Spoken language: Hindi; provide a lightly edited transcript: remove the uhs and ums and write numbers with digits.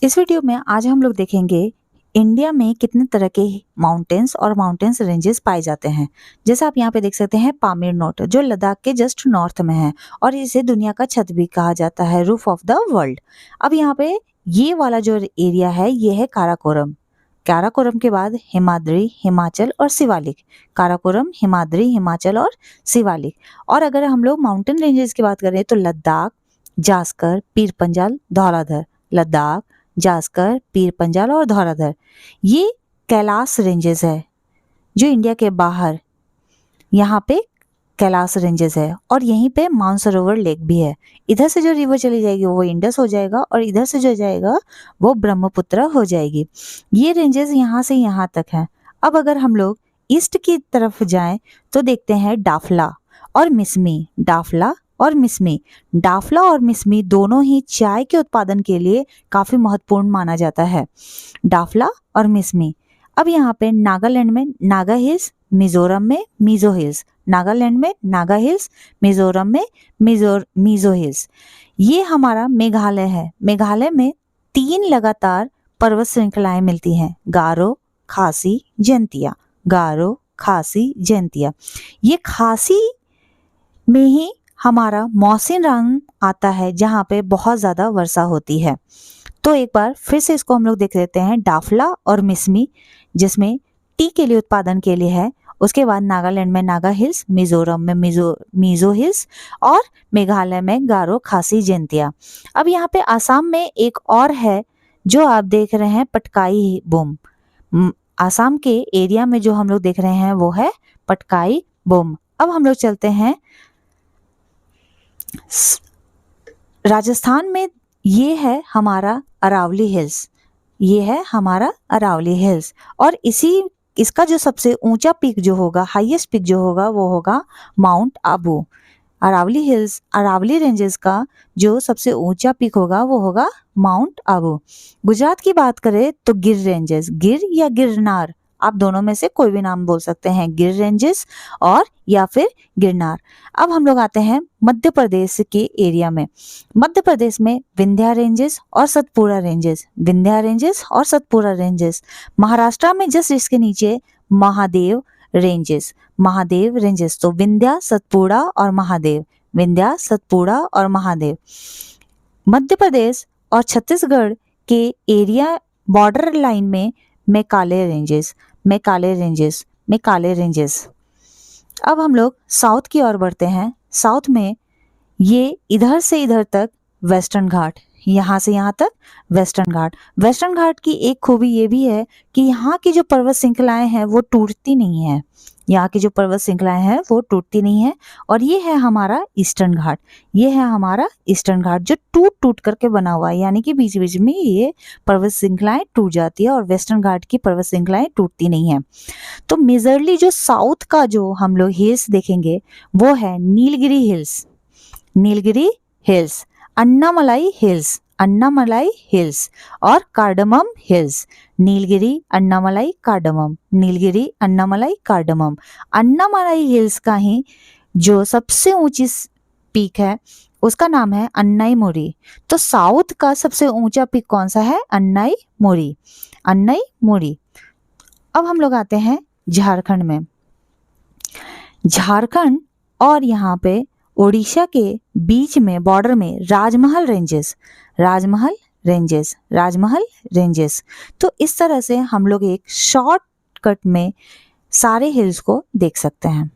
इस वीडियो में आज हम लोग देखेंगे इंडिया में कितने तरह के माउंटेन्स और माउंटेन्स रेंजेस पाए जाते हैं। जैसा आप यहाँ पे देख सकते हैं पामीर नोट जो लद्दाख के जस्ट नॉर्थ में है और इसे दुनिया का छत भी कहा जाता है, रूफ ऑफ द वर्ल्ड। अब यहाँ पे ये वाला जो एरिया है ये है काराकोरम। काराकोरम के बाद हिमाद्री, हिमाचल और शिवालिक। काराकोरम, हिमाद्री, हिमाचल और शिवालिक। और अगर हम लोग माउंटेन रेंजेस की बात करें तो लद्दाख, जास्कर, पीर पंजाल, धौलाधर। लद्दाख, जास्कर, पीर पंजाल और धौलाधर ये कैलाश रेंजेस है जो इंडिया के बाहर यहाँ पे कैलाश रेंजेस है। और यहीं पे मानसरोवर लेक भी है। इधर से जो रिवर चली जाएगी वो इंडस हो जाएगा और इधर से जो जाएगा वो ब्रह्मपुत्र हो जाएगी। ये रेंजेस यहाँ से यहाँ तक हैं। अब अगर हम लोग ईस्ट की तरफ जाएं तो देखते हैं डाफला और मिसमी। डाफला और मिसमी, डाफला और मिसमी दोनों ही चाय के उत्पादन के लिए काफी महत्वपूर्ण माना जाता है। डाफला और मिसमी। अब यहाँ पे नागालैंड में नागा हिल्स, मिजोरम में मिजो हिल्स। नागालैंड में नागा हिल्स, मिजोरम में मिजो हिल्स। ये हमारा मेघालय है। मेघालय में 3 लगातार पर्वत श्रृंखलाएं मिलती हैं, गारो, खासी, जैंतिया। गारो, खासी, जैंतिया। ये खासी में ही हमारा मौसिन रंग आता है जहाँ पे बहुत ज्यादा वर्षा होती है। तो एक बार फिर से इसको हम लोग देख लेते हैं, डाफला और मिसमी जिसमें टी के लिए उत्पादन के लिए है। उसके बाद नागालैंड में नागा हिल्स, मिजोरम में मिजो हिल्स और मेघालय में गारो, खासी, जैंतिया। अब यहाँ पे आसाम में एक और है जो आप देख रहे हैं, पटकाई बूम। आसाम के एरिया में जो हम लोग देख रहे हैं वो है पटकाई बूम। अब हम लोग चलते हैं राजस्थान में। ये है हमारा अरावली हिल्स। ये है हमारा अरावली हिल्स और इसका जो सबसे ऊंचा पीक जो होगा, हाईएस्ट पीक जो होगा वो होगा Mount Abu. Aravalli hills, Aravalli ranges का जो सबसे ऊंचा पीक होगा वो होगा माउंट आबू। गुजरात की बात करें तो गिर रेंजेस, गिर या गिरनार, आप दोनों में से कोई भी नाम बोल सकते हैं, गिर रेंजेस और या फिर गिरनार। अब हम लोग आते हैं मध्य प्रदेश के एरिया में। मध्य प्रदेश में विंध्या रेंजेस और सतपुड़ा रेंजेस, विंध्या रेंजेस और सतपुड़ा रेंजेस। महाराष्ट्र में जस्ट इसके नीचे महादेव रेंजेस, महादेव रेंजेस। तो विंध्या, सतपुड़ा और महादेव, विंध्या, सतपुड़ा और महादेव। मध्य प्रदेश और छत्तीसगढ़ के एरिया बॉर्डर लाइन में Macaulay ranges, Macaulay ranges, Macaulay ranges. अब हम लोग साउथ की ओर बढ़ते हैं। साउथ में ये इधर से इधर तक वेस्टर्न घाट, यहाँ से यहाँ तक वेस्टर्न घाट। वेस्टर्न घाट की एक खूबी ये भी है कि यहाँ की जो पर्वत श्रृंखलाएं हैं वो टूटती नहीं है। यहाँ की जो पर्वत श्रृंखलाएं हैं वो टूटती नहीं है। और ये है हमारा ईस्टर्न घाट। ये है हमारा ईस्टर्न घाट जो टूट टूट करके बना हुआ है, यानी कि बीच बीच में ये पर्वत श्रृंखलाएं टूट जाती है और वेस्टर्न घाट की पर्वत श्रृंखलाएं टूटती नहीं है। तो मेजरली जो साउथ का जो हम लोग हिल्स देखेंगे वो है Nilgiri hills, Nilgiri hills, Anamalai hills, Anamalai hills और Cardamom hills. Nilgiri, Anamalai, Cardamom, Nilgiri, Anamalai, Cardamom. Anamalai hills का ही जो सबसे ऊंची पीक है उसका नाम है अन्नाई मोरी। तो साउथ का सबसे ऊंचा पीक कौन सा है? अन्नाई मोरी, अन्नाई मोरी। अब हम लोग आते हैं झारखंड में। झारखंड और यहाँ पे ओडिशा के बीच में बॉर्डर में राजमहल रेंजेस, राजमहल रेंजेस, राजमहल रेंजेस। तो इस तरह से हम लोग एक शॉर्टकट में सारे हिल्स को देख सकते हैं।